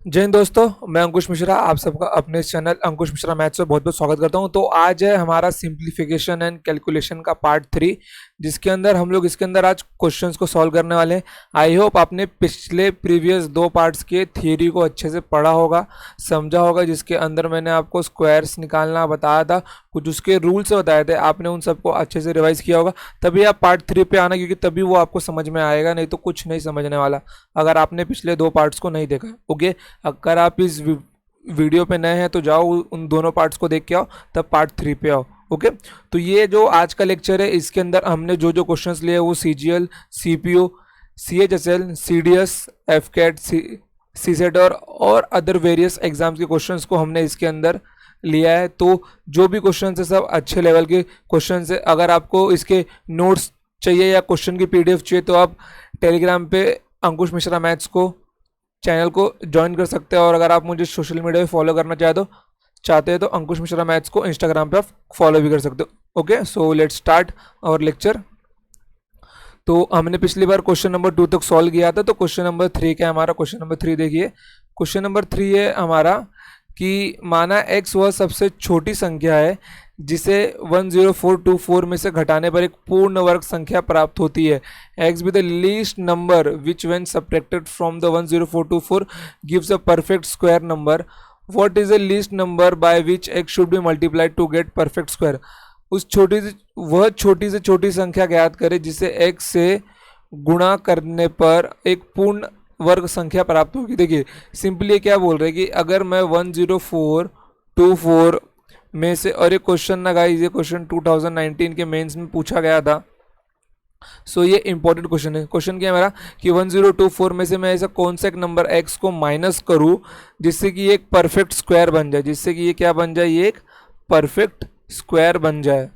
जय हिंद दोस्तों, मैं अंकुश मिश्रा आप सबका अपने इस चैनल अंकुश मिश्रा मैथ्स में बहुत बहुत स्वागत करता हूं। तो आज है हमारा सिंप्लीफिकेशन एंड कैलकुलेशन का पार्ट 3, जिसके अंदर हम लोग इसके अंदर आज क्वेश्चंस को सॉल्व करने वाले हैं। आई होप आपने पिछले प्रीवियस 2 पार्ट्स के थियरी को अच्छे से पढ़ा होगा, समझा होगा, जिसके अंदर मैंने आपको स्क्वायर्स निकालना बताया था, कुछ उसके रूल्स बताए थे, आपने उन सबको अच्छे से रिवाइज किया होगा। तभी आप पार्ट 3 पे आना, क्योंकि तभी वो आपको समझ में आएगा, नहीं तो कुछ नहीं समझने वाला अगर आपने पिछले 2 पार्ट्स को नहीं देखा। ओके, अगर आप इस वीडियो पे नए हैं तो जाओ उन दोनों पार्ट्स को देख के आओ, तब पार्ट 3 पे आओ। ओके, तो ये जो आज का लेक्चर है, इसके अंदर हमने जो जो क्वेश्चंस लिए वो CGL, CPU, CHSL, CDS, FCAT, CSET और अदर वेरियस एग्जाम्स के क्वेश्चंस को हमने इसके अंदर लिया है। तो जो भी क्वेश्चन है सब अच्छे लेवल के क्वेश्चन है। अगर आपको इसके नोट्स चाहिए या क्वेश्चन की PDF चाहिए तो आप टेलीग्राम पे अंकुश मिश्रा मैथ्स को चैनल को ज्वाइन कर सकते हैं। और अगर आप मुझे सोशल मीडिया पे फॉलो करना चाहते हैं तो अंकुश मिश्रा मैथ्स को इंस्टाग्राम पे आप फॉलो भी कर सकते हो। Okay, so let's start our lecture. तो हमने पिछली बार क्वेश्चन नंबर 2 तक सॉल्व किया था, तो क्वेश्चन नंबर 3 क्या है हमारा। क्वेश्चन नंबर 3 देखिए, क्वेश्चन नंबर 3 है हमारा कि माना x वह सबसे छोटी संख्या है जिसे 10424 में से घटाने पर एक पूर्ण वर्ग संख्या प्राप्त होती है। x be the least number which when subtracted from the 10424 gives a perfect square number. What is the least number by which x should be multiplied to get perfect square? वह छोटी से छोटी संख्या ज्ञात करे जिसे x से गुणा करने पर एक पूर्ण वर्ग संख्या प्राप्त होगी। देखिए सिंपली क्या बोल रहे हैं कि अगर मैं 10424 में से, और ये क्वेश्चन ना गाइस, ये क्वेश्चन 2019 के मेंस में पूछा गया था, सो ये इंपॉर्टेंट क्वेश्चन है। क्वेश्चन क्या है मेरा कि 1024 में से मैं ऐसा कौन सा एक नंबर x को माइनस करूं जिससे कि एक परफेक्ट स्क्वायर बन जाए, जिससे कि ये क्या बन जाए, ये एक परफेक्ट स्क्वायर बन जाए।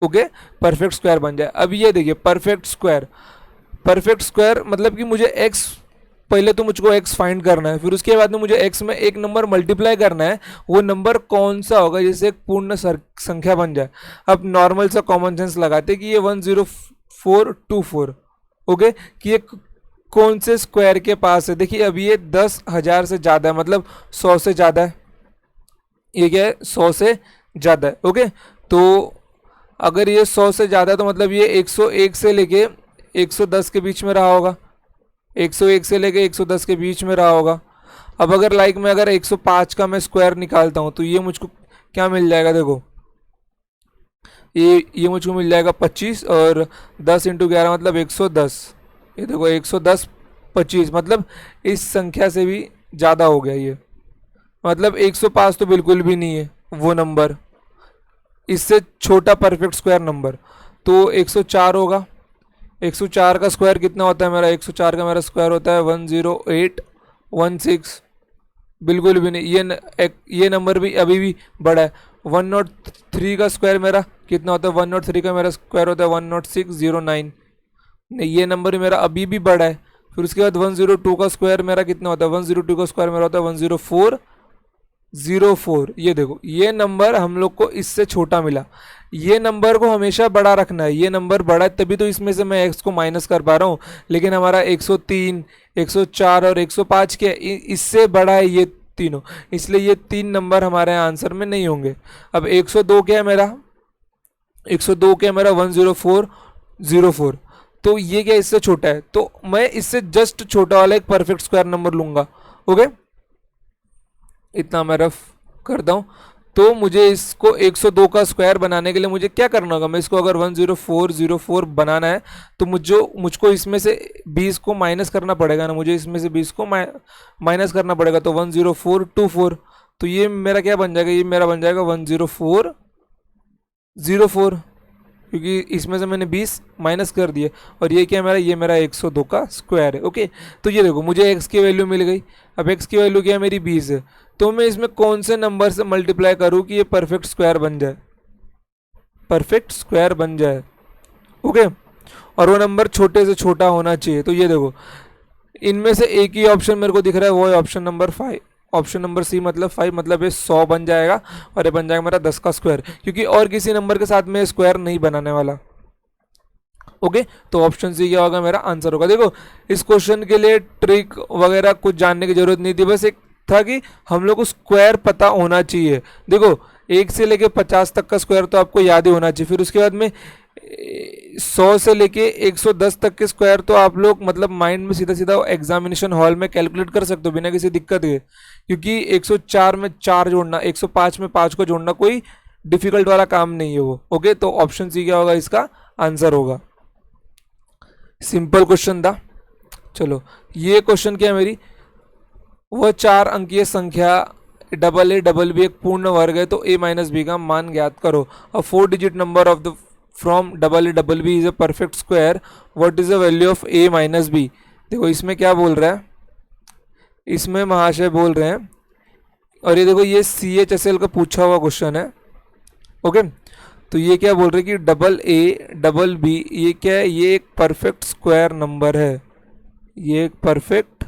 ओके, परफेक्ट स्क्वायर बन जाए। अब ये देखिए परफेक्ट स्क्वायर मतलब कि मुझे x, पहले तो मुझको x फाइंड करना है, फिर उसके बाद में मुझे x में एक नंबर मल्टीप्लाई करना है। वो नंबर कौन सा होगा जिससे एक पूर्ण संख्या बन जाए। अब नॉर्मल सा कॉमन सेंस लगाते कि ये 10424, ओके, कि ये कौन से स्क्वायर के पास है। देखिए अब ये 10,000 से ज़्यादा है, मतलब 100 से ज़्यादा है। ये क्या है, 100 से ज़्यादा है। ओके, तो अगर ये 100 से ज़्यादा है तो मतलब ये 101 से लेके 110 के बीच में रहा होगा, 101 से लेके 110 के बीच में रहा होगा। अब अगर लाइक मैं अगर 105 का मैं स्क्वायर निकालता हूँ तो ये मुझको क्या मिल जाएगा, देखो ये मुझको मिल जाएगा 25, और 10 × 11 मतलब 110। ये देखो 110 25 मतलब इस संख्या से भी ज़्यादा हो गया ये, मतलब 105 तो बिल्कुल भी नहीं है वो नंबर, इससे छोटा परफेक्ट स्क्वायर नंबर तो 104 होगा। 104 का स्क्वायर कितना होता है मेरा, 104 का मेरा स्क्वायर होता है 10816। बिल्कुल भी नहीं, ये नंबर भी अभी भी बड़ा है। 103 का स्क्वायर मेरा कितना होता है, 103 का मेरा स्क्वायर होता है 10609। नहीं, ये नंबर भी मेरा अभी भी बड़ा है। फिर उसके बाद 102 का स्क्वायर मेरा कितना होता है, 102 का स्क्वायर मेरा होता है 10404। ये देखो ये नंबर हम लोग को इससे छोटा मिला। ये नंबर को हमेशा बड़ा रखना है, ये नंबर बड़ा है तभी तो इसमें से मैं x को माइनस कर पा रहा हूँ। लेकिन हमारा 103, 104 और 105 के इससे बड़ा है ये तीनों, इसलिए ये 3 नंबर हमारे आंसर में नहीं होंगे। अब 102 क्या है मेरा, 102 क्या है मेरा 10404, तो ये क्या इससे छोटा है, तो मैं इससे जस्ट छोटा वाला एक परफेक्ट स्क्वायर नंबर लूंगा। ओके, इतना मैं रफ करता हूँ। तो मुझे इसको 102 का स्क्वायर बनाने के लिए मुझे क्या करना होगा, मैं इसको अगर 10404 बनाना है तो मुझको इसमें से 20 को माइनस करना पड़ेगा ना, मुझे इसमें से 20 को माइनस करना पड़ेगा, तो 10424। तो ये मेरा क्या बन जाएगा, ये मेरा बन जाएगा 10404, क्योंकि इसमें से मैंने 20 माइनस कर दिए। और ये क्या मेरा, ये मेरा 102 का स्क्वायर है। ओके, तो ये देखो मुझे x की वैल्यू मिल गई। अब x की वैल्यू क्या है मेरी 20 है, तो मैं इसमें कौन से नंबर से मल्टीप्लाई करूं कि ये परफेक्ट स्क्वायर बन जाए, परफेक्ट स्क्वायर बन जाए। ओके, और वो नंबर छोटे से छोटा होना चाहिए। तो ये देखो इनमें से एक ही ऑप्शन मेरे को दिख रहा है, वो है option number 5, option number C मतलब 5, मतलब ये 100 बन जाएगा और ये बन जाएगा मेरा 10 का स्क्वायर, क्योंकि और किसी नंबर के साथ में स्क्वायर नहीं बनाने वाला। ओके तो ऑप्शन सी क्या होगा, मेरा आंसर होगा। देखो इस क्वेश्चन के लिए ट्रिक वगैरह कुछ जानने की जरूरत नहीं थी, बस एक था कि हम लोग को स्क्वायर पता होना चाहिए। देखो 1 से लेके 50 तक का स्क्वायर तो आपको याद ही होना चाहिए, फिर उसके बाद में 100 से लेके 110 तक के स्क्वायर तो आप लोग मतलब माइंड में सीधा सीधा एग्जामिनेशन हॉल में कैलकुलेट कर सकते हो बिना किसी दिक्कत के, क्योंकि 104 में 4 जोड़ना, 105 में 5 को जोड़ना कोई डिफिकल्ट वाला काम नहीं है वो। ओके तो ऑप्शन सी क्या होगा, इसका आंसर होगा। सिंपल क्वेश्चन था। चलो ये क्वेश्चन क्या है मेरी, वह 4 अंकीय संख्या डबल ए डबल बी एक पूर्ण वर्ग है तो ए माइनस बी का मान ज्ञात करो। A 4 digit number of the from double a double b is a perfect square, what is the value of a minus b. देखो इसमें क्या बोल रहा है, इसमें महाशय बोल रहे हैं, और ये देखो ये CHSL का पूछा हुआ क्वेश्चन है। ओके तो ये क्या बोल रहे हैं कि डबल ए डबल बी ये क्या है, ये एक परफेक्ट स्क्वायर नंबर है, ये एक परफेक्ट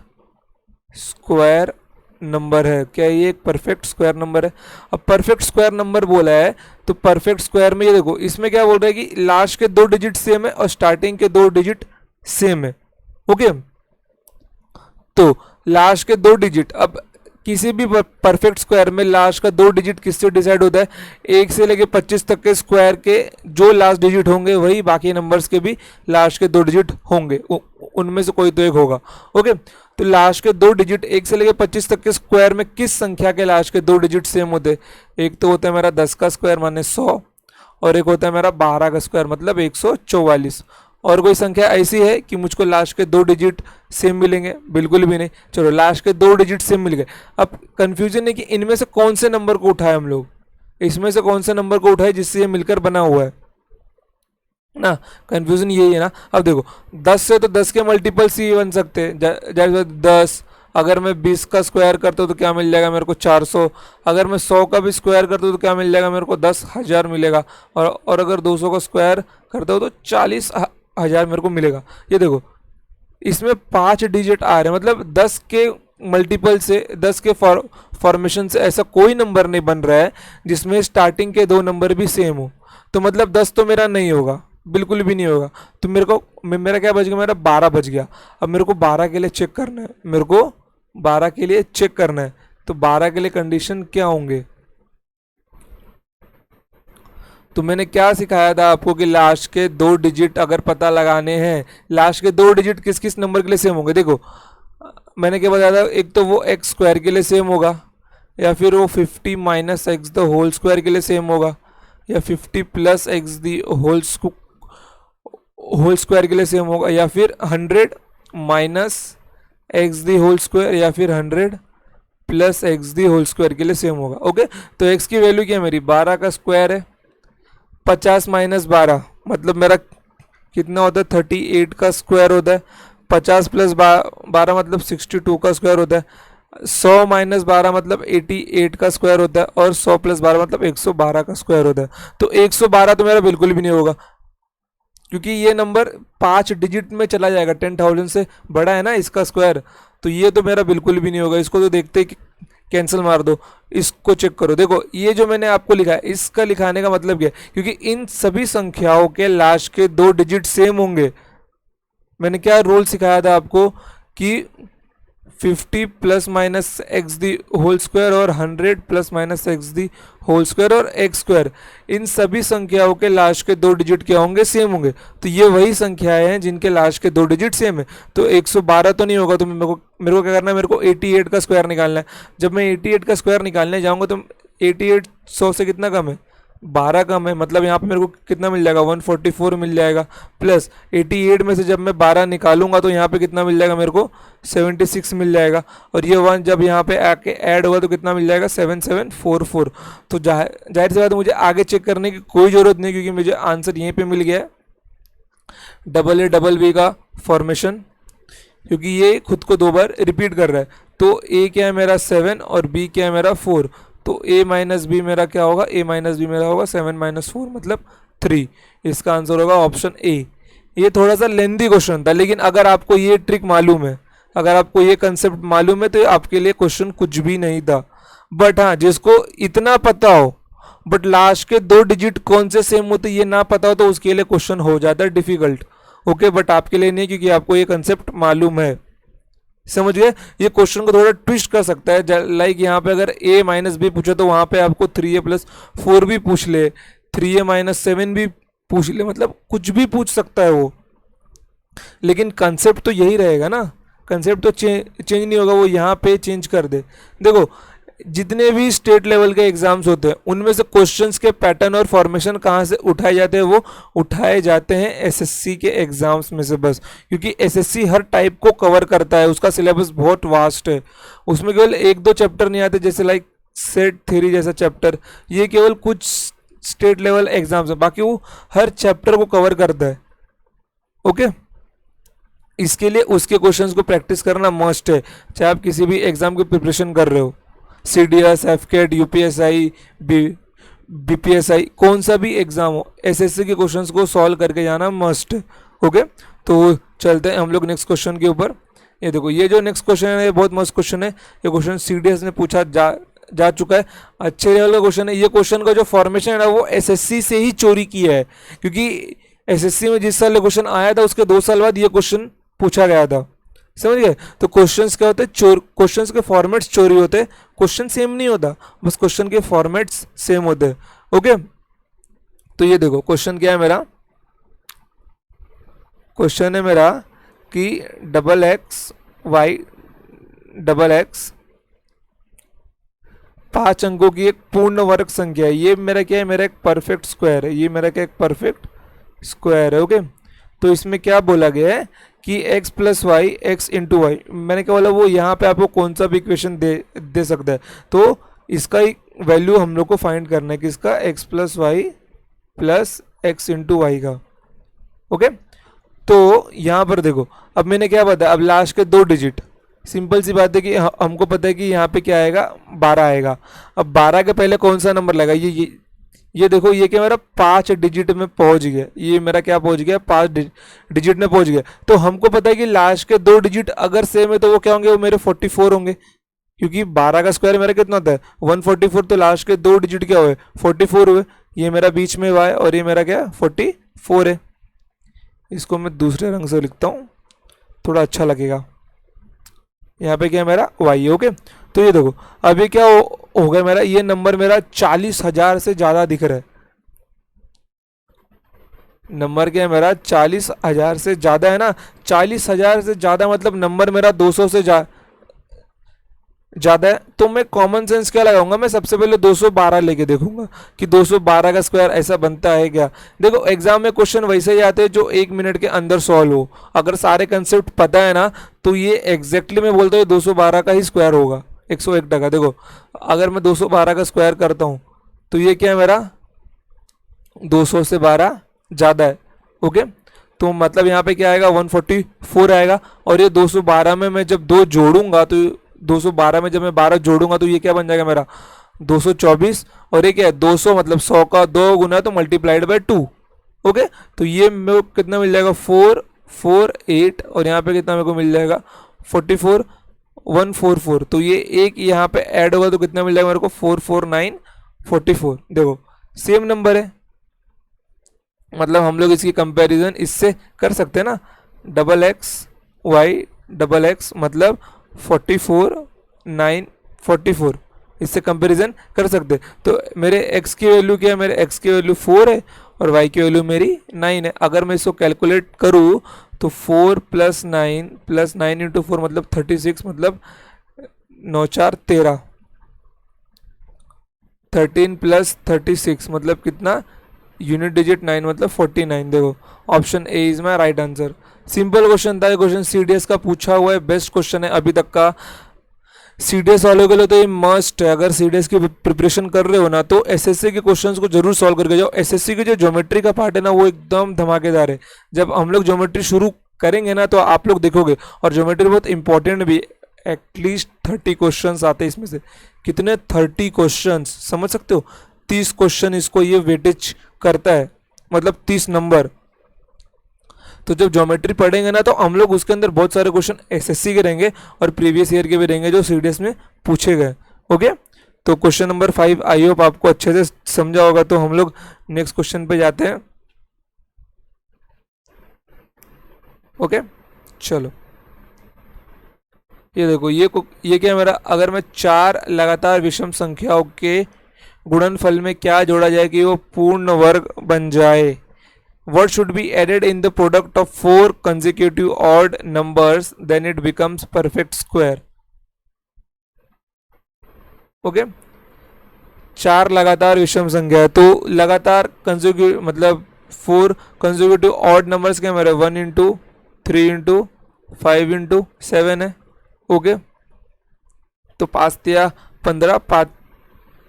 स्क्वायर नंबर है। क्या ये एक परफेक्ट स्क्वायर नंबर है। अब परफेक्ट स्क्वायर नंबर बोला है तो परफेक्ट स्क्वायर में ये देखो इसमें क्या बोल रहा है कि लास्ट के 2 डिजिट सेम है और स्टार्टिंग के 2 डिजिट सेम है। ओके तो लास्ट के 2 डिजिट, अब किसी भी परफेक्ट स्क्वायर में लास्ट का 2 डिजिट किससे डिसाइड होता है, 1 से लेके 25 तक के स्क्वायर के जो लास्ट डिजिट होंगे वही बाकी नंबर्स के भी लास्ट के 2 डिजिट होंगे, उनमें से कोई तो एक होगा। ओके तो लास्ट के 2 डिजिट 1 से लेके 25 तक के स्क्वायर में किस संख्या के लास्ट के 2 डिजिट सेम होते हैं, एक तो होता है मेरा 10 का स्क्वायर माने 100, और एक होता है मेरा 12 का स्क्वायर मतलब 144। और कोई संख्या ऐसी है कि मुझको लास्ट के 2 डिजिट सेम मिलेंगे, बिल्कुल भी नहीं। चलो लास्ट के 2 डिजिट सेम मिल गए। अब कंफ्यूजन है कि इनमें से कौन से नंबर को उठाए हम लोग, इसमें से कौन से नंबर को उठाए जिससे ये मिलकर बना हुआ है ना, कंफ्यूजन यही है ना। अब देखो 10 से तो 10 के मल्टीपल सी बन सकते हैं, जैसे 10, अगर मैं 20 का स्क्वायर करता हूँ तो क्या मिल जाएगा मेरे को 400, अगर मैं 100 का भी स्क्वायर करता हूँ तो क्या मिल जाएगा मेरे को 10,000 मिलेगा, और अगर 200 का स्क्वायर करता हूँ तो 40,000 मेरे को मिलेगा। ये देखो इसमें 5 डिजिट आ रहे हैं, मतलब 10 के मल्टीपल से 10 के फॉर्मेशन से ऐसा कोई नंबर नहीं बन रहा है जिसमें स्टार्टिंग के 2 नंबर भी सेम हो, तो मतलब 10 तो मेरा नहीं होगा, बिल्कुल भी नहीं होगा। तो मेरा क्या बच गया, मेरा 12 बच गया। अब मेरे को 12 के लिए चेक करना है, मेरे को 12 के लिए चेक करना है, तो 12 के लिए कंडीशन क्या होंगे, तो मैंने क्या सिखाया था आपको कि लास्ट के 2 डिजिट अगर पता लगाने हैं, लास्ट के 2 डिजिट किस किस नंबर के लिए सेम होंगे। देखो मैंने क्या बताया था, एक तो वो एक्स स्क्वायर के लिए सेम होगा, या फिर वो 50 minus x the whole square के लिए सेम होगा, या 50 plus x the whole square के लिए सेम होगा, या फिर 100 minus x the whole square, या फिर 100 plus x the whole square के लिए सेम होगा। ओके तो एक्स की वैल्यू क्या है मेरी, 12 का स्क्वायर है, 50 माइनस 12 मतलब मेरा कितना होता है 38 का स्क्वायर होता है, 50 प्लस 12 मतलब 62 का स्क्वायर होता है, 100 माइनस 12 मतलब 88 का स्क्वायर होता है, और 100 प्लस 12 मतलब 112 का स्क्वायर होता है। तो 112 तो मेरा बिल्कुल भी नहीं होगा, क्योंकि ये नंबर 5 डिजिट में चला जाएगा, 10,000 से बड़ा है ना इसका स्क्वायर, तो ये तो मेरा बिल्कुल भी नहीं होगा। इसको तो देखते ही कैंसिल मार दो, इसको चेक करो। देखो ये जो मैंने आपको लिखा है इसका लिखाने का मतलब क्या है, क्योंकि इन सभी संख्याओं के लास्ट के 2 डिजिट सेम होंगे। मैंने क्या रूल सिखाया था आपको कि 50 plus minus x the whole square और 100 plus minus x the whole square और एक्स स्क्वायर, इन सभी संख्याओं के लास्ट के 2 डिजिट क्या होंगे, सेम होंगे। तो ये वही संख्याएं हैं जिनके लास्ट के 2 डिजिट सेम है। तो 112 तो नहीं होगा, तो मेरे को क्या करना है, मेरे को 88 का स्क्वायर निकालना है। जब मैं 88 का स्क्वायर निकालने जाऊँगा तो 88 100 से कितना कम है, 12 कम है, मतलब यहाँ पे मेरे को कितना मिल जाएगा 144 मिल जाएगा, प्लस 88 में से जब मैं 12 निकालूंगा तो यहाँ पे कितना मिल जाएगा मेरे को 76 मिल जाएगा, और ये 1 जब यहाँ पे आके ऐड होगा तो कितना मिल जाएगा 7744। तो जाहिर सी बात है मुझे आगे चेक करने की कोई ज़रूरत नहीं, क्योंकि मुझे आंसर यहीं पर मिल गया है, डबल ए डबल बी का फॉर्मेशन, क्योंकि ये खुद को 2 बार रिपीट कर रहा है। तो ए क्या है मेरा 7 और बी क्या है मेरा 4, तो a माइनस बी मेरा क्या होगा, a माइनस बी मेरा होगा 7 माइनस 4 मतलब 3। इसका आंसर होगा ऑप्शन ए। ये थोड़ा सा लेंदी क्वेश्चन था, लेकिन अगर आपको ये ट्रिक मालूम है, अगर आपको ये कंसेप्ट मालूम है तो आपके लिए क्वेश्चन कुछ भी नहीं था। बट हाँ जिसको इतना पता हो बट लास्ट के 2 डिजिट कौन से सेम होते ये ना पता हो तो उसके लिए क्वेश्चन हो जाता है डिफिकल्ट। ओके, बट आपके लिए नहीं, क्योंकि आपको ये कंसेप्ट मालूम है। समझ गए? ये क्वेश्चन को थोड़ा ट्विस्ट कर सकता है, लाइक यहाँ पे अगर a माइनस बी पूछे तो वहां पे आपको 3a प्लस 4 भी पूछ ले, 3a माइनस 7 भी पूछ ले, मतलब कुछ भी पूछ सकता है वो, लेकिन कंसेप्ट तो यही रहेगा ना, कंसेप्ट तो चेंज नहीं होगा, वो यहाँ पे चेंज कर दे। देखो, जितने भी स्टेट लेवल के एग्जाम्स होते हैं उनमें से क्वेश्चंस के पैटर्न और फॉर्मेशन कहाँ से उठाए जाते हैं, वो उठाए जाते हैं एसएससी के एग्जाम्स में से बस, क्योंकि एसएससी हर टाइप को कवर करता है, उसका सिलेबस बहुत वास्ट है, उसमें केवल एक दो चैप्टर नहीं आते, जैसे लाइक सेट थ्योरी जैसा चैप्टर, ये केवल कुछ स्टेट लेवल एग्जाम्स है, बाकी वो हर चैप्टर को कवर करता है। ओके, इसके लिए उसके क्वेश्चंस को प्रैक्टिस करना मस्ट है, चाहे आप किसी भी एग्जाम की प्रिपरेशन कर रहे हो, CDS, FCAT, UPSI, BPSI, कौन सा भी एग्जाम हो, एसएससी के क्वेश्चंस को सॉल्व करके जाना मस्ट है। ओके, तो चलते हैं हम लोग नेक्स्ट क्वेश्चन के ऊपर। ये देखो, ये जो नेक्स्ट क्वेश्चन है ये बहुत मस्त क्वेश्चन है, ये क्वेश्चन CDS ने पूछा जा चुका है, अच्छे लेवल का क्वेश्चन है। ये क्वेश्चन का जो फॉर्मेशन है ना वो एसएससी से ही चोरी किया है, क्योंकि एसएससी में जिस साल क्वेश्चन आया था उसके 2 साल बाद ये क्वेश्चन पूछा गया था। समझ गए? तो क्वेश्चंस क्या होते हैं, क्वेश्चंस के फॉर्मेट्स चोरी होते हैं, क्वेश्चन सेम नहीं होता, बस क्वेश्चन के फॉर्मेट्स सेम होते हैं। ओके, तो ये देखो क्वेश्चन क्या है मेरा, क्वेश्चन है मेरा कि double x y double x 5 अंकों की एक पूर्ण वर्ग संख्या है, ये मेरा क्या है, मेरा एक परफेक्ट स्क्वायर है, ये मेरा क्या एक परफेक्ट स्क्वायर है। ओके, तो इसमें क्या बोला गया है कि x plus y x into y, मैंने क्या बोला, वो यहाँ पे आपको कौन सा भी इक्वेशन दे सकता है, तो इसका वैल्यू हम लोग को फाइंड करना है, किसका, x plus y plus x into y का। ओके, तो यहाँ पर देखो, अब मैंने क्या बताया, अब लास्ट के 2 डिजिट, सिंपल सी बात है कि हमको पता है कि यहाँ पे क्या आएगा, 12 आएगा। अब 12 के पहले कौन सा नंबर लगेगा, ये देखो, ये क्या मेरा 5 डिजिट में पहुंच गया, ये मेरा क्या पहुंच गया, 5 डिजिट में पहुंच गया। तो हमको पता है कि लास्ट के 2 डिजिट अगर सेम है तो वो क्या होंगे, वो मेरे 44 होंगे, क्योंकि 12 का स्क्वायर मेरा कितना होता है 144, तो लास्ट के 2 डिजिट क्या हुए, 44 हुए, ये मेरा बीच में y और ये मेरा क्या 44 है। इसको मैं दूसरे रंग से लिखता हूँ, थोड़ा अच्छा लगेगा, यहाँ पे क्या है मेरा y। ओके, तो ये देखो, अभी क्या हो गया मेरा, ये नंबर मेरा 40,000 से ज्यादा दिख रहा है, नंबर क्या है मेरा 40,000 से ज्यादा है ना, 40,000 से ज्यादा मतलब नंबर मेरा 200 से ज्यादा है, तो मैं कॉमन सेंस क्या लगाऊंगा, मैं सबसे पहले 212 लेके देखूंगा कि 212 का स्क्वायर ऐसा बनता है क्या। देखो, एग्जाम में क्वेश्चन वैसे ही आते हैं जो 1 मिनट के अंदर सॉल्व हो, अगर सारे कंसेप्ट पता है ना तो ये एग्जैक्टली मैं बोलता हूँ 212 का ही स्क्वायर होगा, 101%। देखो, अगर मैं 212 का स्क्वायर करता हूँ तो ये क्या है मेरा 200 से 12 ज़्यादा है। ओके, तो मतलब यहाँ पे क्या आएगा 144 आएगा, और ये 212 में मैं जब 2 जोड़ूंगा तो 212 में जब मैं 12 जोड़ूंगा तो ये क्या बन जाएगा मेरा 224, और ये क्या है 200 मतलब 100 का 2 गुना तो मल्टीप्लाइड बाय 2। ओके, तो ये मेरे को कितना मिल जाएगा 448, और यहाँ पे कितना मेरे को मिल जाएगा 44 144, तो ये एक यहाँ पे ऐड होगा तो कितना मिल जाएगा मेरे को 449 44। देखो सेम नंबर है, मतलब हम लोग इसकी कंपैरिजन इससे कर सकते हैं ना, double x y double x मतलब 44 9 44, इससे कंपैरिजन कर सकते हैं। तो मेरे x की वैल्यू क्या है, मेरे x की वैल्यू 4 है और y की वैल्यू मेरी 9 है। अगर मैं इसको कैलकुलेट करूँ तो 4 प्लस 9 इंटू 4 मतलब 36, मतलब 9 4 13, 13 प्लस 36 मतलब कितना, यूनिट डिजिट 9 मतलब 49। देखो option A is my right answer. Simple question था, ये क्वेश्चन सीडीएस का पूछा हुआ है, बेस्ट क्वेश्चन है अभी तक का सीडीएस वालों के लिए, तो ये मस्ट है। अगर सीडीएस की प्रिपरेशन कर रहे हो ना तो एसएससी के क्वेश्चंस को जरूर सॉल्व करके जाओ। एसएससी की जो ज्योमेट्री का पार्ट है ना वो एकदम धमाकेदार है। जब हम लोग ज्योमेट्री शुरू करेंगे ना तो आप लोग देखोगे, और ज्योमेट्री बहुत इंपॉर्टेंट भी, एटलीस्ट 30 क्वेश्चन आते हैं इसमें से। कितने 30 क्वेश्चन समझ सकते हो, 30 क्वेश्चन इसको ये वेटेज करता है, मतलब 30 नंबर। तो जब ज्योमेट्री पढ़ेंगे ना तो हम लोग उसके अंदर बहुत सारे क्वेश्चन एसएससी के रहेंगे और प्रीवियस ईयर के भी रहेंगे जो सीडीएस में पूछे गए। ओके, तो क्वेश्चन नंबर 5 आई होप आपको अच्छे से समझा होगा। तो हम लोग नेक्स्ट क्वेश्चन पे जाते हैं। ओके चलो ये देखो ये क्या है मेरा, अगर मैं चार लगातार विषम संख्याओं के गुणनफल में क्या जोड़ा जाए कि वो पूर्ण वर्ग बन जाए. What should be added in the product of four consecutive odd numbers, then it becomes perfect square. Okay चार लगातार विषम संख्या है तो लगातार कंसेक्यूटिव मतलब फोर कंसेक्यूटिव ऑड नंबर्स क्या मेरे 1 into 3 into 5 into 7 है. ओके तो 5 या 15 5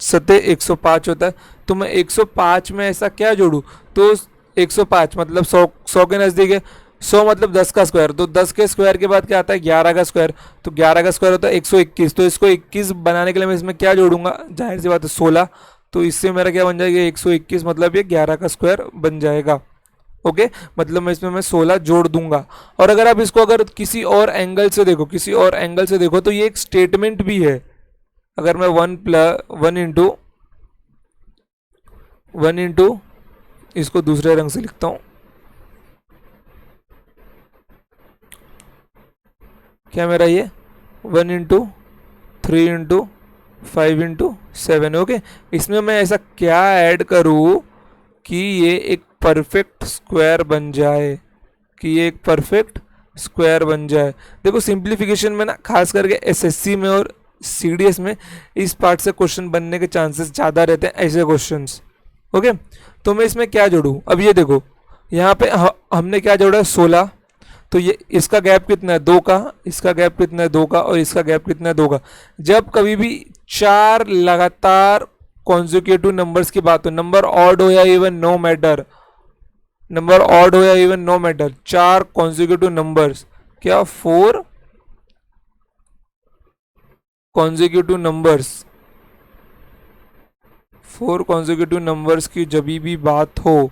सते 105 होता है. तो मैं 105 में ऐसा क्या जोड़ू, तो 105 मतलब 100 के नज़दीक है. 100 मतलब 10 का स्क्वायर, तो 10 के स्क्वायर के बाद क्या आता है 11 का स्क्वायर, तो 11 का स्क्वायर होता है 121. तो इसको 21 बनाने के लिए मैं इसमें क्या जोड़ूंगा, जाहिर सी बात है 16. तो इससे मेरा क्या बन जाएगा 121 मतलब ये 11 का स्क्वायर बन जाएगा. ओके मतलब मैं 16 जोड़ दूंगा. और अगर आप इसको अगर किसी और एंगल से देखो, किसी और एंगल से देखो तो ये एक स्टेटमेंट भी है. अगर मैं 1 इंटू इसको दूसरे रंग से लिखता हूं, क्या मेरा ये 1 into 3 into 5 into 7. ओके इसमें मैं ऐसा क्या ऐड करूं कि ये एक परफेक्ट स्क्वायर बन जाए, कि ये एक परफेक्ट स्क्वायर बन जाए. देखो सिंप्लीफिकेशन में ना खास करके एसएससी में और सीडीएस में इस पार्ट से क्वेश्चन बनने के चांसेस ज़्यादा रहते हैं, ऐसे क्वेश्चंस. ओके तो मैं इसमें क्या जोड़ूं, अब ये देखो यहाँ पे हमने क्या जोड़ा है 16. तो ये इसका गैप कितना है 2 का, इसका गैप कितना है 2 का, और इसका गैप कितना है 2 का. जब कभी भी चार लगातार कॉन्जिक्यूटिव नंबर्स की बात हो, नंबर ऑड हो या even know matter, number odd हो या इवन नो मैटर, चार कॉन्जिक्यूटिव नंबर्स, क्या 4 कॉन्जिक्यूटिव नंबर्स, 4 कॉन्जिक्यूटिव नंबर्स की जब भी बात हो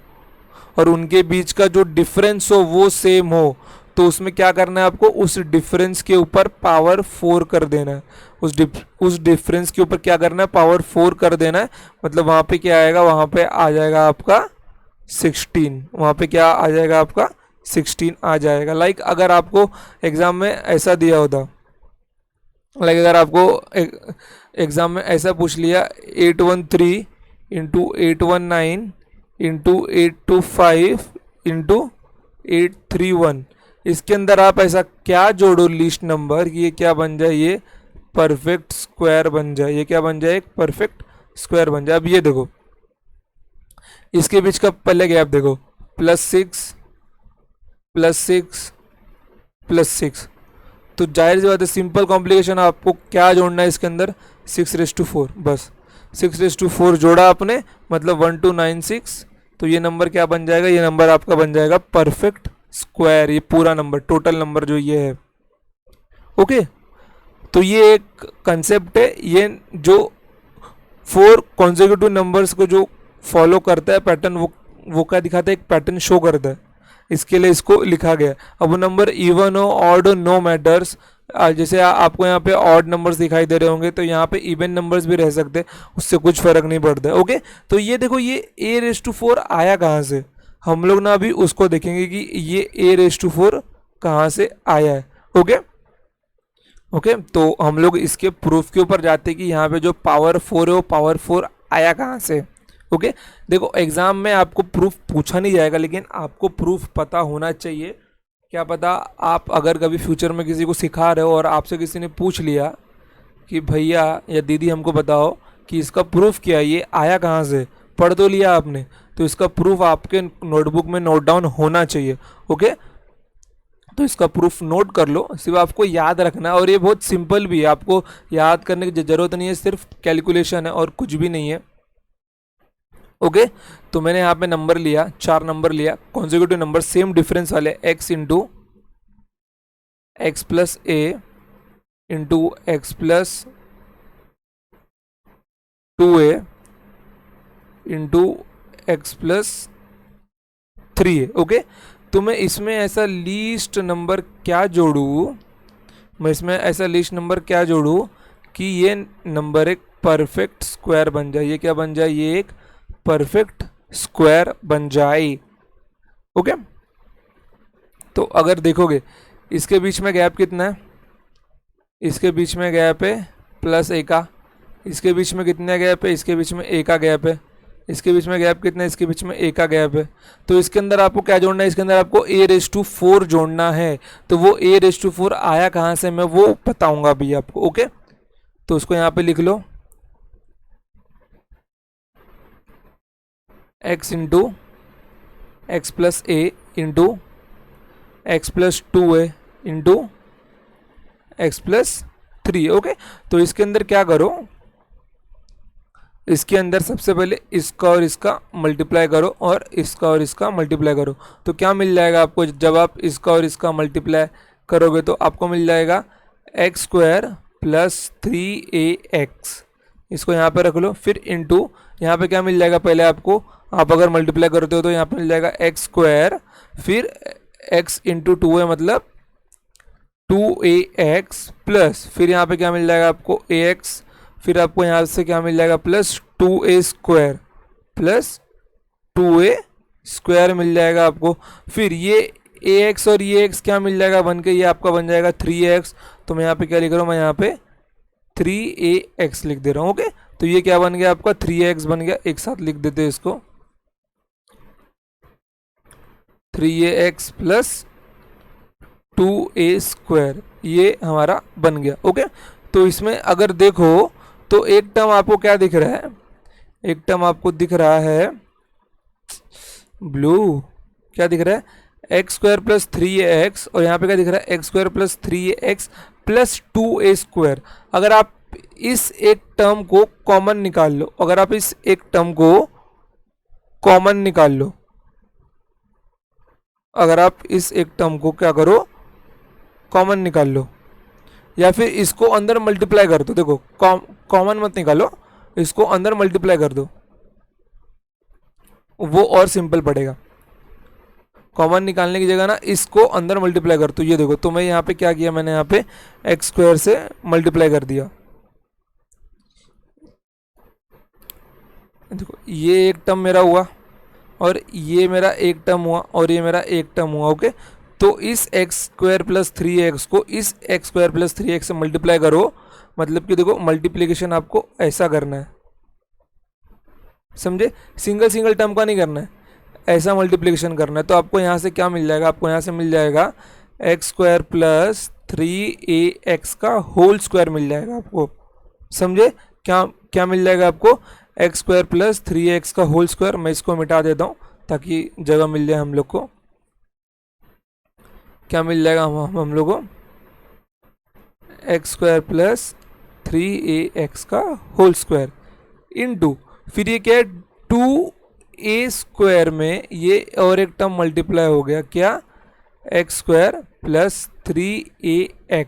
और उनके बीच का जो डिफरेंस हो वो सेम हो, तो उसमें क्या करना है आपको, उस डिफरेंस के ऊपर पावर 4 कर देना है. उस डिफरेंस के ऊपर क्या करना है, पावर 4 कर देना है. मतलब वहां पे क्या आएगा, वहां पे आ जाएगा आपका 16. वहां पे क्या आ जाएगा आपका 16 आ जाएगा. लाइक अगर आपको एग्जाम में ऐसा दिया होता, लाइक अगर आपको एग्जाम में ऐसा पूछ लिया 813 इंटू 819 इंटू 825 इंटू 831, इसके अंदर आप ऐसा क्या जोड़ो लीस्ट नंबर कि ये क्या बन जाए, ये परफेक्ट स्क्वायर बन जाए. ये क्या बन जाए, एक परफेक्ट स्क्वायर बन जाए. अब ये देखो इसके बीच का पहले गैप देखो, +6 +6 +6. तो जाहिर सी बात है सिंपल कॉम्प्लिकेशन, आपको क्या जोड़ना है इसके अंदर 6⁴. बस 6⁴ जोड़ा आपने मतलब 1296. तो ये नंबर क्या बन जाएगा, ये नंबर आपका बन जाएगा परफेक्ट स्क्वायर. ये पूरा नंबर टोटल नंबर जो ये है. ओके तो ये एक कंसेप्ट है. ये जो 4 कॉन्जिक्यूटिव नंबर्स को जो फॉलो करता है पैटर्न, वो क्या दिखाता है, एक पैटर्न शो करता है. इसके लिए इसको लिखा गया. अब वो नंबर इवन हो ऑड हो नो मैटर्स. जैसे आपको यहाँ पे ऑड नंबर्स दिखाई दे रहे होंगे तो यहाँ पे इवन नंबर्स भी रह सकते हैं, उससे कुछ फर्क नहीं पड़ता है. ओके तो ये देखो ये a⁴ आया कहाँ से, हम लोग ना अभी उसको देखेंगे कि ये a⁴ कहाँ से आया है. ओके ओके तो हम लोग इसके प्रूफ के ऊपर जाते हैं कि यहाँ पे जो पावर 4 है वो पावर 4 आया कहाँ से. ओके देखो एग्जाम में आपको प्रूफ पूछा नहीं जाएगा, लेकिन आपको प्रूफ पता होना चाहिए. क्या पता आप अगर कभी फ्यूचर में किसी को सिखा रहे हो और आपसे किसी ने पूछ लिया कि भैया या दीदी हमको बताओ कि इसका प्रूफ क्या है, ये आया कहाँ से, पढ़ तो लिया आपने, तो इसका प्रूफ आपके नोटबुक में नोट डाउन होना चाहिए. ओके तो इसका प्रूफ नोट कर लो, सिर्फ आपको याद रखना है. और ये बहुत सिंपल भी है, आपको याद करने की ज़रूरत नहीं है, सिर्फ कैलकुलेशन है और कुछ भी नहीं है. ओके तो मैंने यहाँ पे नंबर लिया, 4 नंबर लिया कॉन्जिक्यूटिव नंबर सेम डिफरेंस वाले, x into x plus a into x plus 2a into x plus 3a. Okay तो मैं इसमें ऐसा लीस्ट नंबर क्या जोड़ूँ, मैं इसमें ऐसा लीस्ट नंबर क्या जोड़ूँ कि ये नंबर एक परफेक्ट स्क्वायर बन जाए. ये क्या बन जाए, ये एक परफेक्ट स्क्वायर बन जाए. ओके तो अगर देखोगे इसके बीच में गैप कितना है, इसके बीच में गैप है प्लस ए का, इसके बीच में कितना गैप है, इसके बीच में ए का गैप है, इसके बीच में गैप कितना है, इसके बीच में ए का गैप है। तो इसके अंदर आपको क्या जोड़ना है, इसके अंदर आपको a⁴ जोड़ना है। तो वो a⁴ आया कहाँ से मैं वो बताऊंगा अभी आपको। ओके, तो उसको यहाँ पे लिख लो, x into x plus a into x plus 2a into x plus 3। Okay, तो इसके अंदर क्या करो, इसके अंदर सबसे पहले इसका और इसका मल्टीप्लाई करो और इसका और इसका मल्टीप्लाई करो। तो क्या मिल जाएगा आपको, जब आप इसका और इसका मल्टीप्लाई करोगे तो आपको मिल जाएगा x² प्लस 3ax। इसको यहाँ पे रख लो, फिर इंटू यहाँ पे क्या मिल जाएगा, पहले आपको आप अगर मल्टीप्लाई करते हो तो यहाँ पे मिल जाएगा x² फिर x इंटू 2a मतलब 2ax प्लस फिर यहाँ पे क्या मिल जाएगा आपको ax, फिर आपको यहाँ से क्या मिल जाएगा प्लस 2a² प्लस 2a² मिल जाएगा आपको। फिर ये ax और ये x क्या मिल जाएगा बन के, ये आपका बन जाएगा 3x। तो मैं यहाँ पे क्या लिख रहा हूँ, मैं यहाँ पे 3ax लिख दे रहा हूँ। ओके, तो ये क्या बन गया आपका 3x बन गया। एक साथ लिख देते हैं इसको, 3ax प्लस 2a², ये हमारा बन गया। ओके, तो इसमें अगर देखो तो एक टर्म आपको क्या दिख रहा है, एक टर्म आपको दिख रहा है ब्लू, क्या दिख रहा है x² प्लस 3ax और यहाँ पे क्या दिख रहा है x² plus 3ax plus 2a²। अगर आप इस एक टर्म को कॉमन निकाल लो, अगर आप इस एक टर्म को कॉमन निकाल लो, अगर आप इस एक टर्म को क्या करो कॉमन निकाल लो, या फिर इसको अंदर मल्टीप्लाई कर दो। देखो कॉमन मत निकालो, इसको अंदर मल्टीप्लाई कर दो, वो और सिंपल पड़ेगा। कॉमन निकालने की जगह ना इसको अंदर मल्टीप्लाई कर। तो ये देखो, तो मैं यहाँ पे क्या किया, मैंने यहाँ पे x² से मल्टीप्लाई कर दिया। देखो ये एक टर्म मेरा हुआ और ये मेरा एक टर्म हुआ और ये मेरा एक टर्म हुआ। ओके, तो इस x² प्लस 3x को इस x² प्लस 3x से मल्टीप्लाई करो। मतलब कि देखो मल्टीप्लिकेशन आपको ऐसा करना है, समझे, सिंगल सिंगल टर्म का नहीं करना है, ऐसा मल्टीप्लिकेशन करना है। तो आपको यहाँ से क्या मिल जाएगा, आपको यहाँ से मिल जाएगा x² प्लस 3ax का होल स्क्वायर मिल जाएगा आपको। समझे, क्या क्या मिल जाएगा आपको, x² प्लस 3ax का होल स्क्वायर। मैं इसको मिटा देता हूँ ताकि जगह मिल जाए हम लोग को। क्या मिल जाएगा हम लोग को, x² प्लस 3ax का होल स्क्वायर इनटू फिर ये क्या है 2a² में ये और एक टर्म मल्टीप्लाई हो गया, क्या x² प्लस 3ax।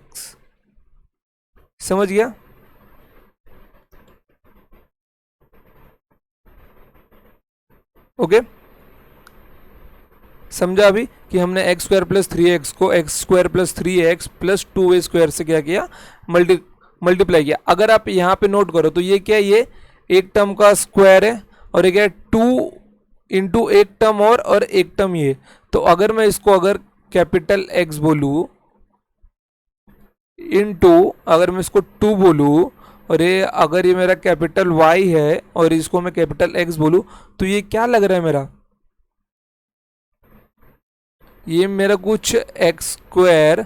समझ गया, ओके, समझा अभी कि हमने x² प्लस 3x को x² plus 3x plus 2a² से क्या किया, मल्टीप्लाई किया। अगर आप यहाँ पे नोट करो तो ये क्या है, ये एक टर्म का स्क्वायर है और एक है 2 इंटू एक टर्म और एक टर्म ये। तो अगर मैं इसको अगर कैपिटल X बोलूँ इंटू अगर मैं इसको 2 बोलूँ और ये अगर ये मेरा कैपिटल Y है और इसको मैं कैपिटल X बोलूँ, तो ये क्या लग रहा है मेरा, ये मेरा कुछ x²,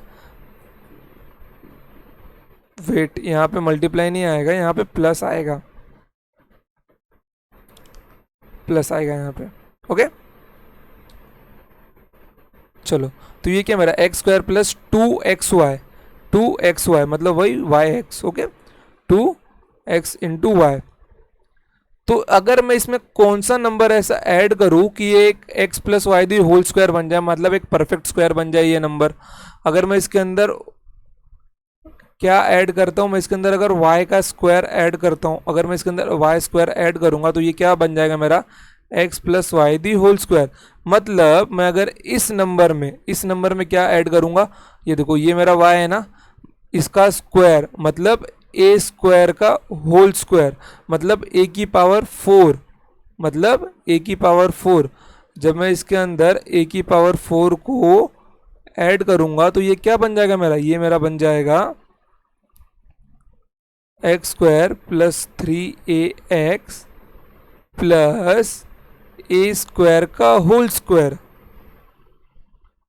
वेट यहाँ पे मल्टीप्लाई नहीं आएगा, यहाँ पे प्लस आएगा, प्लस आएगा यहाँ पे। ओके, चलो, तो ये क्या मेरा x² प्लस 2xy, 2xy मतलब वही yx। Okay, 2x into Y. तो अगर मैं इसमें कौन सा नंबर ऐसा ऐड करूं कि ये एक x plus y the whole square बन जाए, मतलब एक परफेक्ट स्क्वायर बन जाए ये नंबर। अगर मैं इसके अंदर क्या ऐड करता हूं, मैं इसके अंदर अगर y का स्क्वायर ऐड करता हूं, अगर मैं इसके अंदर y² ऐड करूंगा तो ये क्या बन जाएगा मेरा x plus y the whole square. मतलब मैं अगर इस नंबर में क्या ऐड करूंगा, ये देखो ये मेरा y है ना, इसका स्क्वायर मतलब a² का होल स्क्वायर मतलब a की पावर 4, मतलब a की पावर 4। जब मैं इसके अंदर a की पावर 4 को ऐड करूंगा तो ये क्या बन जाएगा मेरा, ये मेरा बन जाएगा x square plus 3ax plus a square का होल स्क्वायर।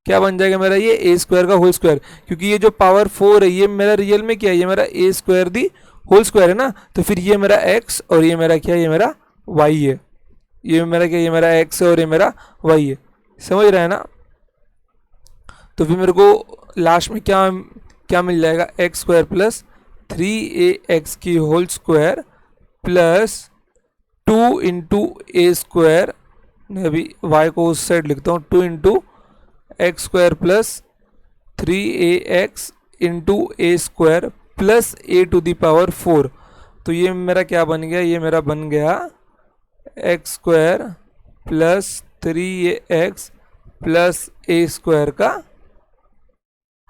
क्या बन जाएगा मेरा, ये ए स्क्वायर का होल स्क्वायर, क्योंकि ये जो पावर 4 है ये मेरा रियल में क्या है, ये मेरा ए स्क्वायर दी होल स्क्वायर है ना। तो फिर ये मेरा x और ये मेरा क्या है, ये मेरा y है। ये मेरा क्या, ये मेरा x है और ये मेरा y है। समझ रहे हैं ना। तो फिर मेरे को लास्ट में क्या क्या मिल जाएगा, एक्स स्क्वायर प्लस 3ax की whole square plus 2 into a square, अभी y को उस साइड लिखता हूँ, 2 into x square plus 3ax into a square plus a to the power 4। तो ये मेरा क्या बन गया, ये मेरा बन गया x square plus 3ax plus a square का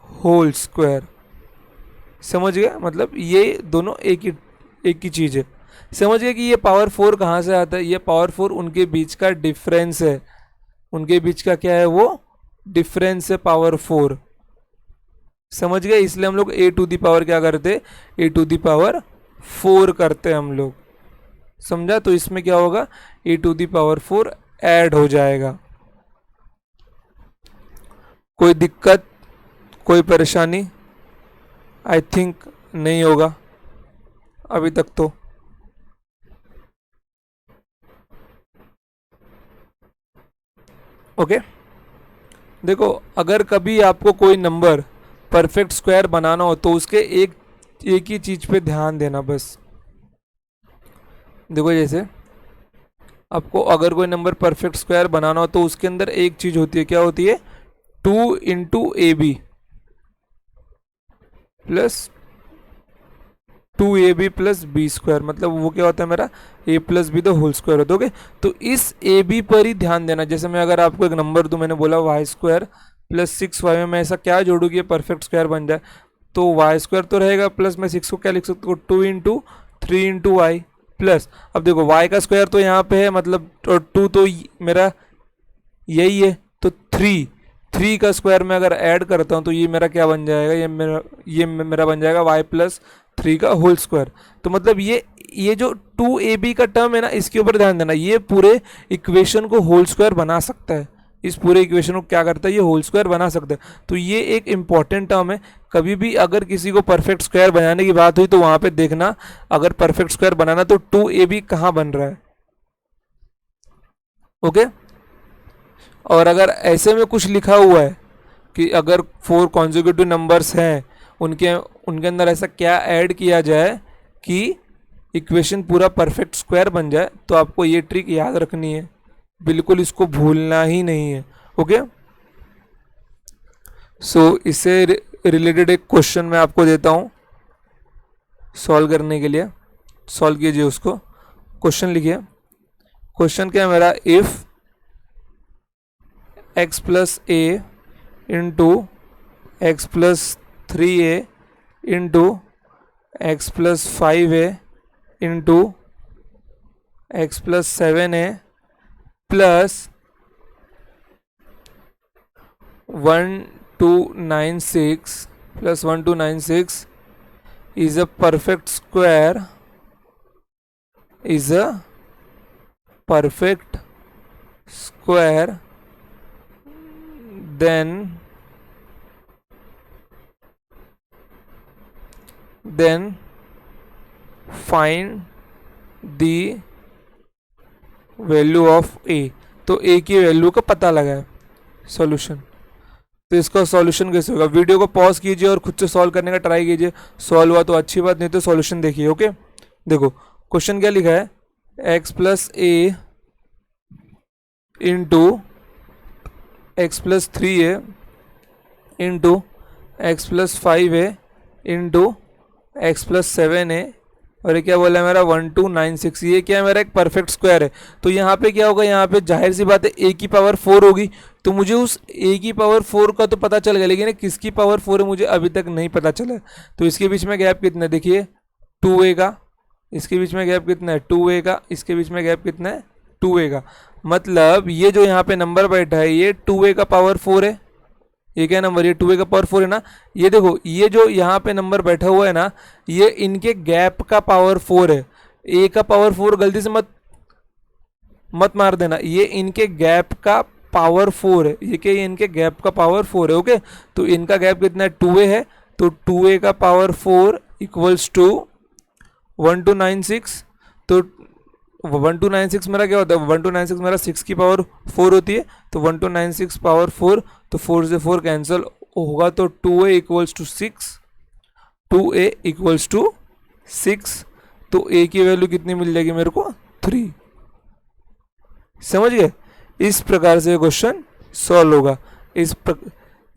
होल स्क्वायर। समझ गया, मतलब ये दोनों एक ही चीज़ है। समझ गया कि ये पावर 4 कहाँ से आता है, ये पावर 4 उनके बीच का डिफरेंस है। उनके बीच का क्या है, वो डिफरेंस है पावर 4। समझ गए, इसलिए हम लोग ए टू दी पावर क्या करते, ए टू दी पावर 4 करते हम लोग। समझा। तो इसमें क्या होगा, ए टू दी पावर 4 ऐड हो जाएगा। कोई दिक्कत, कोई परेशानी आई थिंक नहीं होगा अभी तक तो। ओके देखो, अगर कभी आपको कोई नंबर परफेक्ट स्क्वायर बनाना हो तो उसके एक ही चीज पे ध्यान देना बस। देखो जैसे आपको अगर कोई नंबर परफेक्ट स्क्वायर बनाना हो तो उसके अंदर एक चीज होती है, क्या होती है, 2 into a b plus 2ab plus b square, मतलब वो क्या होता है मेरा, a plus b the whole square होता है। ओके, तो इस ए बी पर ही ध्यान देना। जैसे मैं अगर आपको एक नंबर दूं, मैंने बोला वाई स्क्वायर प्लस 6y में मैं ऐसा क्या जोड़ू कि ये परफेक्ट स्क्वायर बन जाए, तो वाई स्क्वायर तो रहेगा प्लस मैं 6 को क्या लिख सकता हूँ, 2 इंटू 3 इंटू वाई प्लस, अब देखो y का स्क्वायर तो यहाँ पे है, मतलब 2 तो मेरा यही है, तो 3 का स्क्वायर में अगर ऐड करता हूँ तो ये मेरा क्या बन जाएगा, ये मेरा बन जाएगा y प्लस 3 का होल स्क्वायर। तो मतलब ये जो 2ab का टर्म है ना, इसके ऊपर ध्यान देना, ये पूरे इक्वेशन को होल स्क्वायर बना सकता है। इस पूरे इक्वेशन को क्या करता है, ये होल स्क्वायर बना सकता है। तो ये एक इंपॉर्टेंट टर्म है। कभी भी अगर किसी को परफेक्ट स्क्वायर बनाने की बात हुई तो वहां पे देखना, अगर परफेक्ट स्क्वायर बनाना तो 2ab कहाँ बन रहा है। ओके, और अगर ऐसे में कुछ लिखा हुआ है कि अगर 4 कॉन्जिक्यूटिव नंबर्स हैं, उनके अंदर ऐसा क्या ऐड किया जाए कि इक्वेशन पूरा परफेक्ट स्क्वायर बन जाए, तो आपको ये ट्रिक याद रखनी है, बिल्कुल इसको भूलना ही नहीं है। ओके, सो इससे रिलेटेड एक क्वेश्चन मैं आपको देता हूँ सॉल्व करने के लिए। सॉल्व कीजिए उसको। क्वेश्चन लिखिए। क्वेश्चन क्या है मेरा, if x plus a into x plus 3a into x plus 5a into x plus 7a plus 1296 is a perfect square, then find the value of a। तो a की value का पता लगाए। Solution, तो इसका सॉल्यूशन कैसे होगा, video को पॉज कीजिए और खुद से सॉल्व करने का ट्राई कीजिए। सॉल्व हुआ तो अच्छी बात, नहीं तो सॉल्यूशन देखिए। ओके, देखो क्वेश्चन क्या लिखा है, x plus a into x plus 3a into x plus 5a into x plus 7a, और ये क्या बोला है मेरा 1296। ये क्या है मेरा, एक परफेक्ट स्क्वायर है। तो यहाँ पे क्या होगा, यहाँ पे जाहिर सी बात है a की पावर 4 होगी, तो मुझे उस a की पावर 4 का तो पता चल गया, लेकिन किसकी पावर 4 है मुझे अभी तक नहीं पता चला। तो इसके बीच में गैप कितना है, देखिए 2a का, इसके बीच में गैप कितना है 2a का, इसके बीच में गैप कितना है 2a का। मतलब ये जो यहाँ पे नंबर बैठा है ये 2a का पावर 4 है। ये क्या नंबर, ये 2a का पावर 4 है ना। ये देखो, ये जो यहाँ पे नंबर बैठा हुआ है ना, ये इनके गैप का पावर 4 है। a का पावर 4 गलती से मत मत मार देना, ये इनके गैप का पावर 4 है। ये क्या, ये इनके गैप का पावर 4 है। ओके, तो इनका गैप कितना है, 2a है। तो 2a का पावर 4 इक्वल्स टू 1296। तो 1296 मेरा क्या होता है, 1296 मेरा 6 की पावर 4 होती है। तो 1296 पावर 4, तो 4 से 4 कैंसिल होगा, तो 2a equals to 6, 2a equals to 6। तो a की वैल्यू कितनी मिल जाएगी मेरे को, 3। समझ गए, इस प्रकार से क्वेश्चन सॉल्व होगा।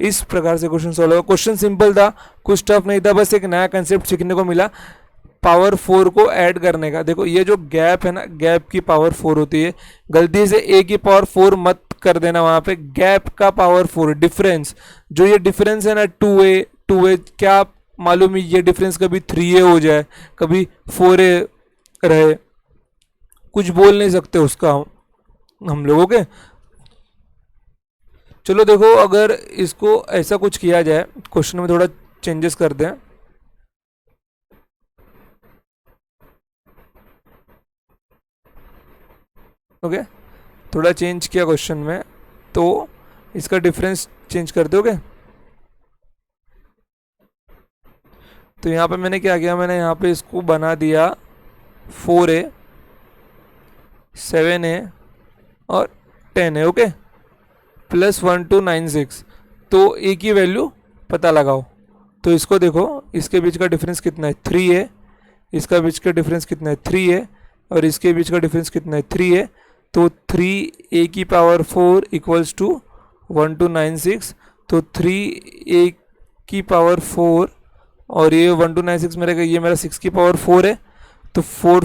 इस प्रकार से क्वेश्चन सॉल्व होगा। क्वेश्चन सिंपल था, कुछ टफ नहीं था, बस एक नया कंसेप्ट सीखने को मिला पावर 4 को ऐड करने का। देखो ये जो गैप है ना, गैप की पावर 4 होती है। गलती से a की पावर 4 मत कर देना वहां पे, गैप का पावर 4, डिफरेंस। जो ये डिफरेंस है ना 2a क्या मालूम है, ये डिफरेंस कभी 3a हो जाए, कभी 4a रहे, कुछ बोल नहीं सकते उसका हम लोगों के। चलो देखो, अगर इसको ऐसा कुछ किया जाए, क्वेश्चन में थोड़ा चेंजेस कर दें। ओके, थोड़ा चेंज किया क्वेश्चन में, तो इसका डिफरेंस चेंज कर दोगे। तो यहाँ पे मैंने क्या किया, मैंने यहाँ पे इसको बना दिया 4a, 7a और 10a। Okay, plus 1296। तो a की वैल्यू पता लगाओ। तो इसको देखो, इसके बीच का डिफरेंस कितना है, 3a। इसका बीच का डिफरेंस कितना है, 3a। और इसके बीच का डिफरेंस कितना है, 3a। तो 3a की पावर 4 इक्वल्स टू 1296। तो 3a की पावर 4 और ये 1296 मेरा, ये मेरा 6 की पावर 4 है। तो 4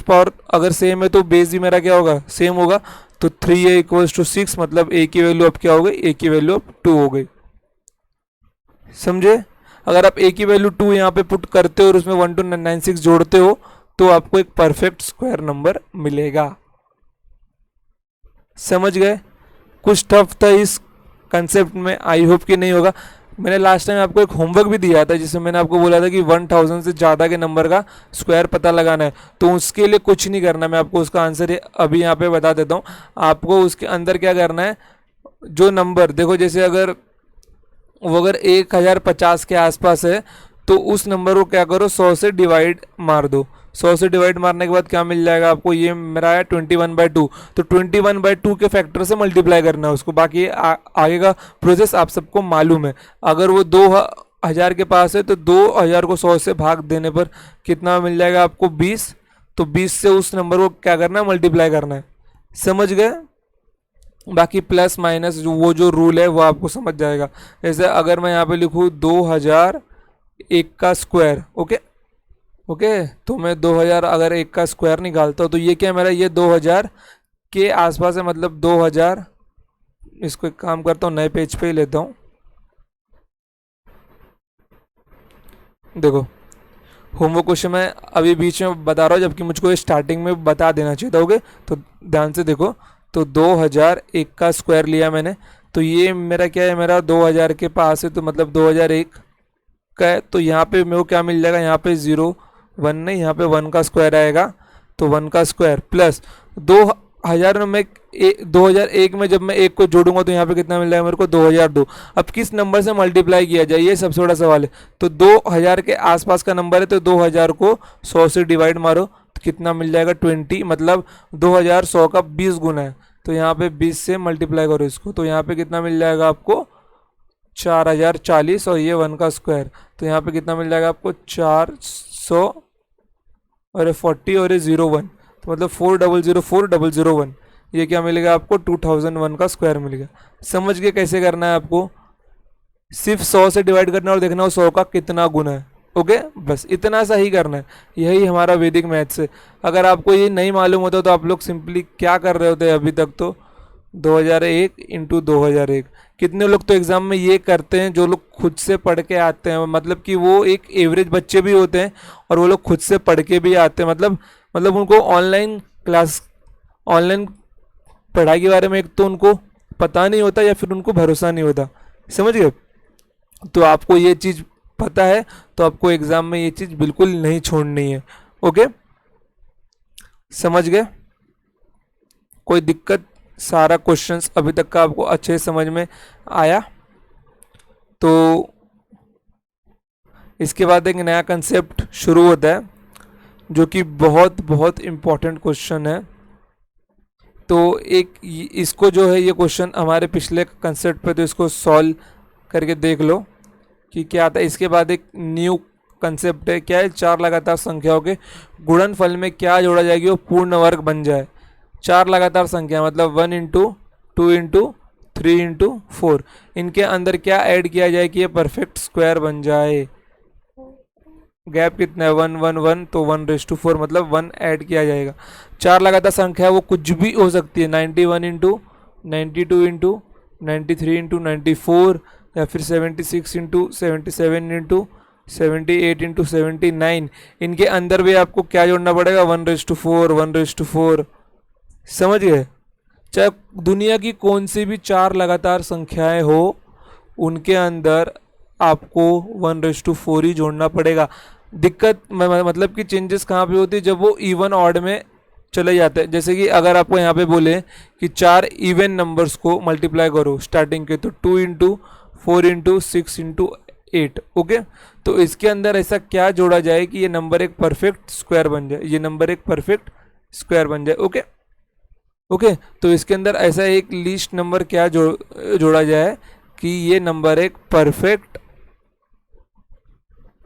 पावर अगर सेम है तो बेस भी मेरा क्या होगा, सेम होगा। तो 3a इक्वल्स टू 6, मतलब a की वैल्यू अब क्या हो गई, a की वैल्यू अब 2 हो गई। समझे, अगर आप a की वैल्यू 2 यहाँ पे पुट करते हो और उसमें 1296 जोड़ते हो, तो आपको एक परफेक्ट स्क्वायर नंबर मिलेगा। समझ गए, कुछ टफ था इस कंसेप्ट में, आई होप कि नहीं होगा। मैंने लास्ट टाइम आपको एक होमवर्क भी दिया था, जिसमें मैंने आपको बोला था कि 1000 से ज़्यादा के नंबर का स्क्वायर पता लगाना है। तो उसके लिए कुछ नहीं करना, मैं आपको उसका आंसर अभी यहाँ पे बता देता हूँ। आपको उसके अंदर क्या करना है, जो नंबर देखो, जैसे अगर वो अगर 1050 के आसपास है, तो उस नंबर को क्या करो, 100 से डिवाइड मार दो। 100 से डिवाइड मारने के बाद क्या मिल जाएगा आपको, ये मेरा है 21/2। तो 21/2 के फैक्टर से मल्टीप्लाई करना है उसको। बाकी आगे का प्रोसेस आप सबको मालूम है। अगर वो 2000 के पास है, तो 2000 को 100 से भाग देने पर कितना मिल जाएगा आपको, 20। तो 20 से उस नंबर को क्या करना है, मल्टीप्लाई करना है। समझ गए, बाकी प्लस माइनस वो जो रूल है वो आपको समझ जाएगा। जैसे अगर मैं यहाँ पे लिखूँ 2001 का स्क्वायर, ओके ओके, तो मैं 2000 अगर 1 का स्क्वायर निकालता हूँ, तो ये क्या है मेरा, ये 2000 के आसपास है, मतलब 2000। इसको एक काम करता हूँ, नए पेज पे ही लेता हूँ। देखो, होमवर्क क्वेश्चन मैं अभी बीच में बता रहा हूँ, जबकि मुझको स्टार्टिंग में बता देना चाहिए था। ओके, तो ध्यान से देखो। तो 2001 का स्क्वायर लिया मैंने, तो ये मेरा क्या है, मेरा 2000 के पास है, तो मतलब 2001 का है। तो यहाँ पे मेरे को क्या मिल जाएगा, यहाँ पे 0 1 नहीं, यहाँ पे 1 का स्क्वायर आएगा। तो 1 का स्क्वायर प्लस 2000 में 2001 में जब मैं 1 को जोड़ूंगा, तो यहाँ पे कितना मिल जाएगा मेरे को, 2002। अब किस नंबर से मल्टीप्लाई किया जाए, ये सबसे बड़ा सवाल है। तो 2000 के आसपास का नंबर है, तो 2000 को 100 से डिवाइड मारो, तो कितना मिल जाएगा, 20। मतलब 2000 100 का 20 गुना है। तो यहाँ पे 20 से मल्टीप्लाई करो इसको, तो यहाँ पे कितना मिल जाएगा आपको, 4040। और ये 1 का स्क्वायर, तो यहाँ पे कितना मिल जाएगा आपको, 400 और 40 और ये 01, तो मतलब 400401। ये क्या मिलेगा आपको, 2001 का स्क्वायर मिल गया। समझ के कैसे करना है आपको, सिर्फ 100 से डिवाइड करना और देखना हो 100 का कितना गुना है। ओके, बस इतना सा ही करना है, यही हमारा वैदिक मैथ्स है। अगर आपको ये नहीं मालूम होता तो आप लोग सिंपली क्या कर रहे होते अभी तक, तो 2001 इंटू 2001। कितने लोग तो एग्ज़ाम में ये करते हैं, जो लोग खुद से पढ़ के आते हैं, मतलब कि वो एक एवरेज बच्चे भी होते हैं और वो लोग खुद से पढ़ के भी आते हैं। मतलब उनको ऑनलाइन क्लास, ऑनलाइन पढ़ाई के बारे में एक तो उनको पता नहीं होता, या फिर उनको भरोसा नहीं होता समझ गए। तो आपको ये चीज़ पता है तो आपको एग्जाम में ये चीज़ बिल्कुल नहीं छोड़नी है। ओके, समझ गए। कोई दिक्कत? सारा क्वेश्चंस अभी तक का आपको अच्छे से समझ में आया। तो इसके बाद एक नया कंसेप्ट शुरू होता है जो कि बहुत बहुत इम्पोर्टेंट क्वेश्चन है। तो एक इसको जो है ये क्वेश्चन हमारे पिछले कंसेप्ट पे, तो इसको सॉल्व करके देख लो कि क्या आता है। इसके बाद एक न्यू कंसेप्ट है, क्या है, चार लगातार संख्याओं के गुणनफल में क्या जोड़ा जाएगी वो पूर्ण वर्ग बन जाए। चार लगातार संख्या मतलब 1 इंटू 2 इंटू 3 इंटू 4, इनके अंदर क्या ऐड किया जाए कि ये परफेक्ट स्क्वायर बन जाए। गैप कितना है, 1 1 1, तो 1/4 मतलब 1 ऐड किया जाएगा। चार लगातार संख्या वो कुछ भी हो सकती है, 91 इंटू 92 इंटू 93 इंटू 94, या फिर 76 इंटू 77 इंटू 78 इंटू 79। इनके अंदर भी आपको क्या जोड़ना पड़ेगा, 1/4 1/4। समझ गए। चाहे दुनिया की कौन सी भी चार लगातार संख्याएं हो, उनके अंदर आपको 1/4 ही जोड़ना पड़ेगा। दिक्कत मतलब कि चेंजेस कहाँ पे होती है, जब वो इवन ऑड में चले जाते हैं। जैसे कि अगर आपको यहाँ पे बोले कि चार इवन नंबर्स को मल्टीप्लाई करो स्टार्टिंग के, तो 2 इंटू 4 इंटू 6 इंटू 8। ओके, तो इसके अंदर ऐसा क्या जोड़ा जाए कि ये नंबर एक परफेक्ट स्क्वायर बन जाए, ये नंबर एक परफेक्ट स्क्वायर बन जाए। ओके ओके, तो इसके अंदर ऐसा एक लिस्ट नंबर क्या जोड़ा जाए कि ये नंबर एक परफेक्ट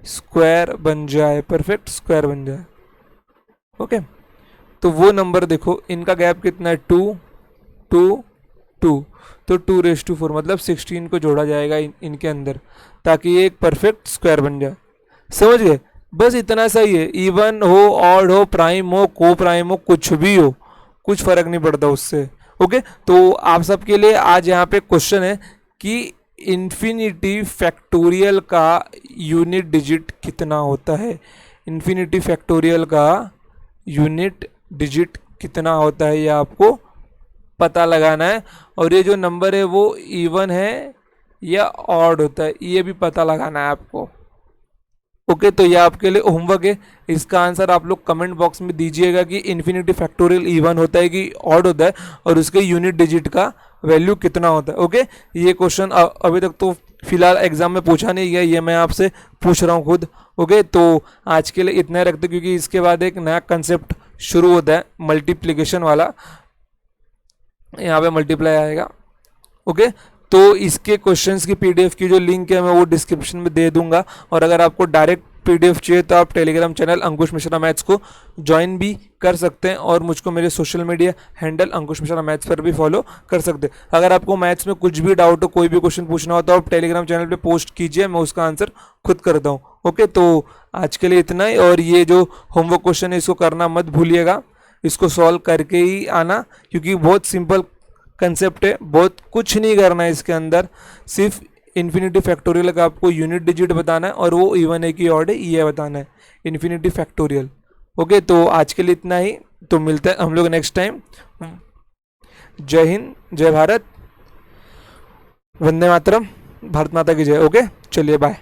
स्क्वायर बन जाए, परफेक्ट स्क्वायर बन जाए। ओके, तो वो नंबर देखो, इनका गैप कितना है, 2 2 2, तो 2/4 मतलब 16 को जोड़ा जाएगा इनके अंदर, ताकि ये एक परफेक्ट स्क्वायर बन जाए। समझ गए। बस इतना सही है। इवन हो, ऑड हो, प्राइम हो, को प्राइम हो, कुछ भी हो, कुछ फर्क नहीं पड़ता उससे। ओके, तो आप सबके लिए आज यहाँ पे क्वेश्चन है कि इन्फिनिटी फैक्टोरियल का यूनिट डिजिट कितना होता है। इन्फिनिटी फैक्टोरियल का यूनिट डिजिट कितना होता है, ये आपको पता लगाना है। और ये जो नंबर है वो इवन है या ऑड होता है, ये भी पता लगाना है आपको। ओके, तो ये आपके लिए होमवर्क है। इसका आंसर आप लोग कमेंट बॉक्स में दीजिएगा कि इन्फिनिटी फैक्टोरियल इवन होता है कि ऑड होता है, और उसके यूनिट डिजिट का वैल्यू कितना होता है। ओके, ये क्वेश्चन अभी तक तो फिलहाल एग्जाम में पूछा नहीं गया, ये मैं आपसे पूछ रहा हूँ खुद। ओके, तो आज के लिए इतना ही रखते, क्योंकि इसके बाद एक नया कंसेप्ट शुरू होता है मल्टीप्लीकेशन वाला, यहाँ पे मल्टीप्लाई आएगा। ओके, तो इसके क्वेश्चंस की पीडीएफ की जो लिंक है मैं वो डिस्क्रिप्शन में दे दूंगा। और अगर आपको डायरेक्ट पीडीएफ चाहिए तो आप टेलीग्राम चैनल अंकुश मिश्रा मैथ्स को ज्वाइन भी कर सकते हैं, और मुझको मेरे सोशल मीडिया हैंडल अंकुश मिश्रा मैथ्स पर भी फॉलो कर सकते हैं। अगर आपको मैथ्स में कुछ भी डाउट हो, कोई भी क्वेश्चन पूछना हो, तो आप टेलीग्राम चैनल पे पोस्ट कीजिए, मैं उसका आंसर खुद करता हूँ। ओके, तो आज के लिए इतना ही। और ये जो होमवर्क क्वेश्चन है इसको करना मत भूलिएगा, इसको सॉल्व करके ही आना, क्योंकि बहुत सिंपल कंसेप्ट है, बहुत कुछ नहीं करना है इसके अंदर। सिर्फ इन्फिनिटी फैक्टोरियल का आपको यूनिट डिजिट बताना है, और वो इवन है कि ऑड है ये बताना है, इन्फिनिटी फैक्टोरियल। ओके, तो आज के लिए इतना ही, तो मिलते हैं हम लोग नेक्स्ट टाइम। जय हिंद, जय भारत, वंदे मातरम, भारत माता की जय। ओके, चलिए बाय।